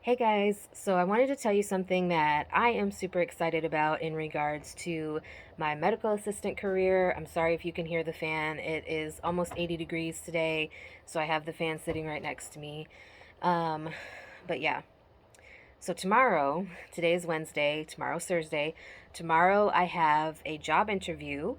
Hey guys, so I wanted to tell you something that I am super excited about in regards to my medical assistant career. I'm sorry if you can hear the fan. It is almost 80 degrees today, so I have the fan sitting right next to me. Um, but yeah, so tomorrow, today is Wednesday, tomorrow's Thursday. Tomorrow I have a job interview,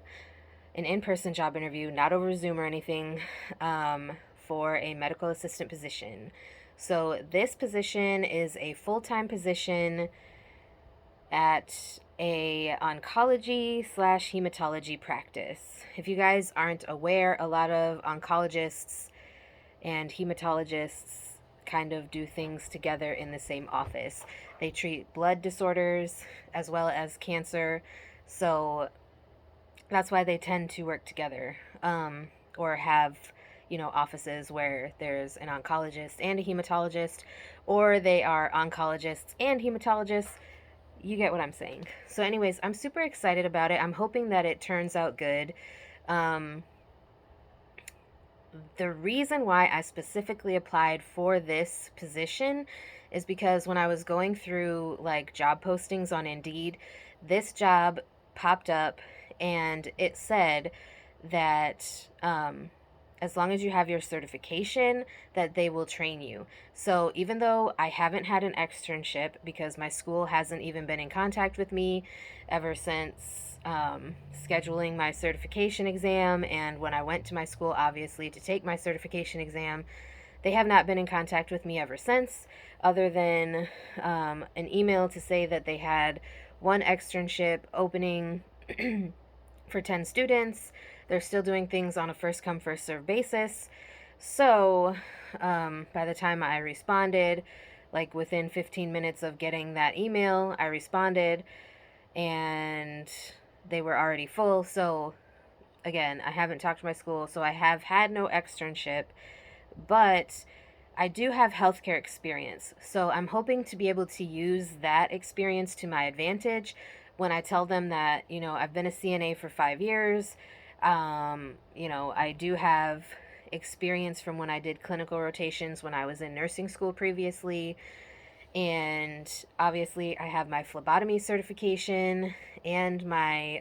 an in-person job interview, not over Zoom or anything, for a medical assistant position. So this position is a full-time position at a oncology slash hematology practice. If you guys aren't aware, a lot of oncologists and hematologists kind of do things together in the same office. They treat blood disorders as well as cancer. So that's why they tend to work together, or have offices where there's an oncologist and a hematologist, or they are oncologists and hematologists. You get what I'm saying. So anyways, I'm super excited about it. I'm hoping that it turns out good. um, the reason why I specifically applied for this position is because when I was going through like job postings on Indeed, this job popped up and it said that as long as you have your certification, that they will train you. So even though I haven't had an externship because my school hasn't even been in contact with me ever since scheduling my certification exam, and when I went to my school, obviously, to take my certification exam, they have not been in contact with me ever since, other than an email to say that they had one externship opening for 10 students. They're still doing things on a first come, first serve basis. So by the time I responded, like within 15 minutes of getting that email, I responded and they were already full. So again, I haven't talked to my school, so I have had no externship, but I do have healthcare experience. So I'm hoping to be able to use that experience to my advantage when I tell them that, I've been a CNA for 5 years. I do have experience from when I did clinical rotations when I was in nursing school previously. And obviously, I have my phlebotomy certification and my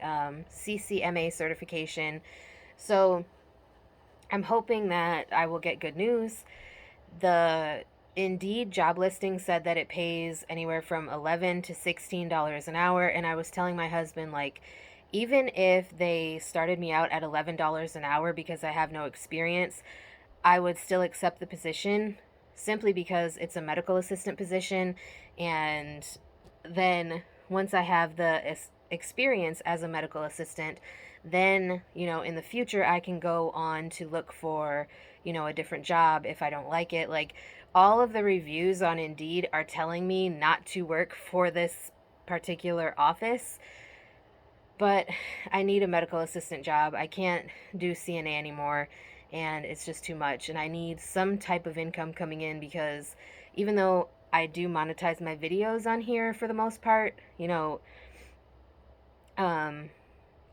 CCMA certification. So I'm hoping that I will get good news. The Indeed job listing said that it pays anywhere from $11 to $16 an hour. And I was telling my husband, like, even if they started me out at $11 an hour because I have no experience, I would still accept the position simply because it's a medical assistant position. And then once I have the experience as a medical assistant, then, in the future, I can go on to look for, a different job if I don't like it. Like, all of the reviews on Indeed are telling me not to work for this particular office, but I need a medical assistant job. I can't do CNA anymore, and it's just too much. And I need some type of income coming in because even though I do monetize my videos on here for the most part, um,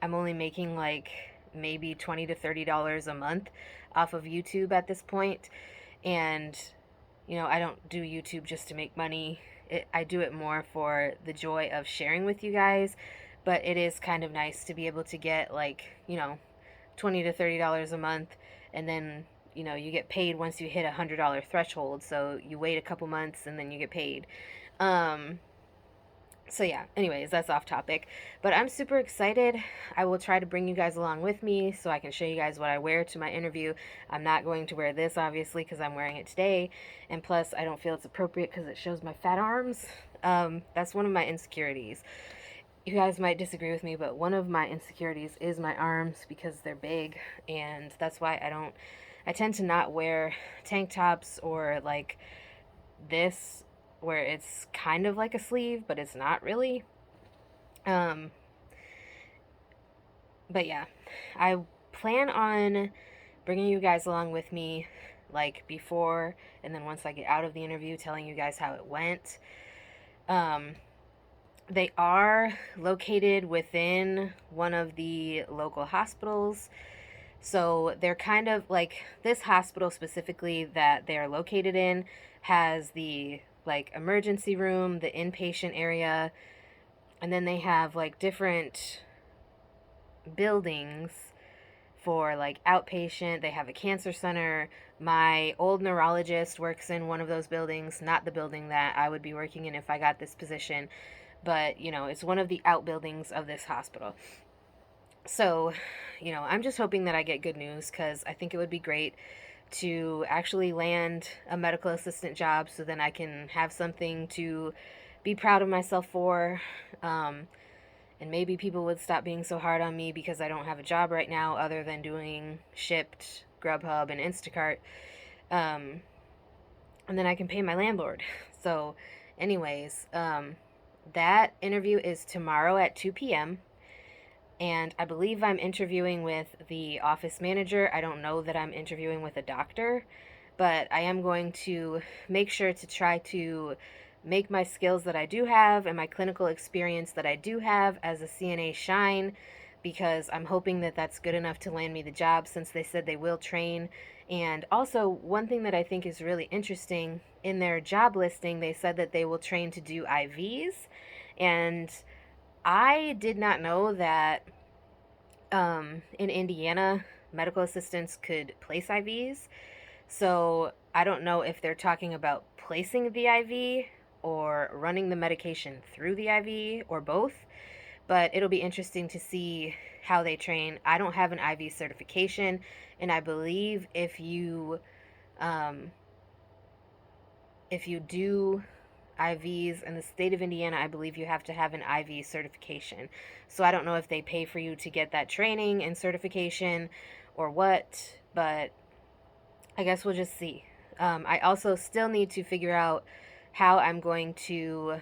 I'm only making like maybe $20 to $30 a month off of YouTube at this point. And, I don't do YouTube just to make money. I do it more for the joy of sharing with you guys. But it is kind of nice to be able to get like, $20 to $30 a month. And then, you get paid once you hit $100 threshold. So you wait a couple months and then you get paid. Um, so yeah, anyways, that's off topic, but I'm super excited. I will try to bring you guys along with me so I can show you guys what I wear to my interview. I'm not going to wear this obviously because I'm wearing it today, and plus I don't feel it's appropriate because it shows my fat arms. That's one of my insecurities. You guys might disagree with me, but one of my insecurities is my arms because they're big, and that's why I tend to not wear tank tops or like this, where it's kind of like a sleeve, but it's not really. Um, but yeah, I plan on bringing you guys along with me, like before, and then once I get out of the interview, telling you guys how it went. Um, they are located within one of the local hospitals. So they're kind of like this hospital specifically that they're located in has the like emergency room, the inpatient area, and then they have like different buildings for like outpatient. They have a cancer center. My old neurologist works in one of those buildings, not the building that I would be working in if I got this position, but it's one of the outbuildings of this hospital. So, I'm just hoping that I get good news because I think it would be great to actually land a medical assistant job so then I can have something to be proud of myself for. Um, and maybe people would stop being so hard on me because I don't have a job right now other than doing Shipt, Grubhub, and Instacart. Um, and then I can pay my landlord. So, anyways, that interview is tomorrow at 2 p.m. And I believe I'm interviewing with the office manager. I don't know that I'm interviewing with a doctor, but I am going to make sure to try to make my skills that I do have and my clinical experience that I do have as a CNA shine, because I'm hoping that that's good enough to land me the job since they said they will train. And also, one thing that I think is really interesting in their job listing, they said that they will train to do IVs. And I did not know that in Indiana, medical assistants could place IVs. So I don't know if they're talking about placing the IV or running the medication through the IV or both, but it'll be interesting to see how they train. I don't have an IV certification, and I believe um, if you do IVs in the state of Indiana, I believe you have to have an IV certification. So I don't know if they pay for you to get that training and certification or what, but I guess we'll just see. I also still need to figure out how I'm going to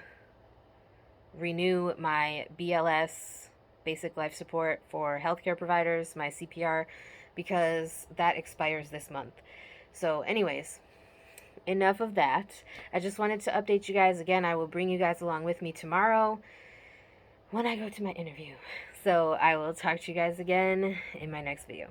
renew my BLS, basic life support for healthcare providers, my CPR, because that expires this month. So, anyways, enough of that. I just wanted to update you guys again. I will bring you guys along with me tomorrow when I go to my interview. So I will talk to you guys again in my next video.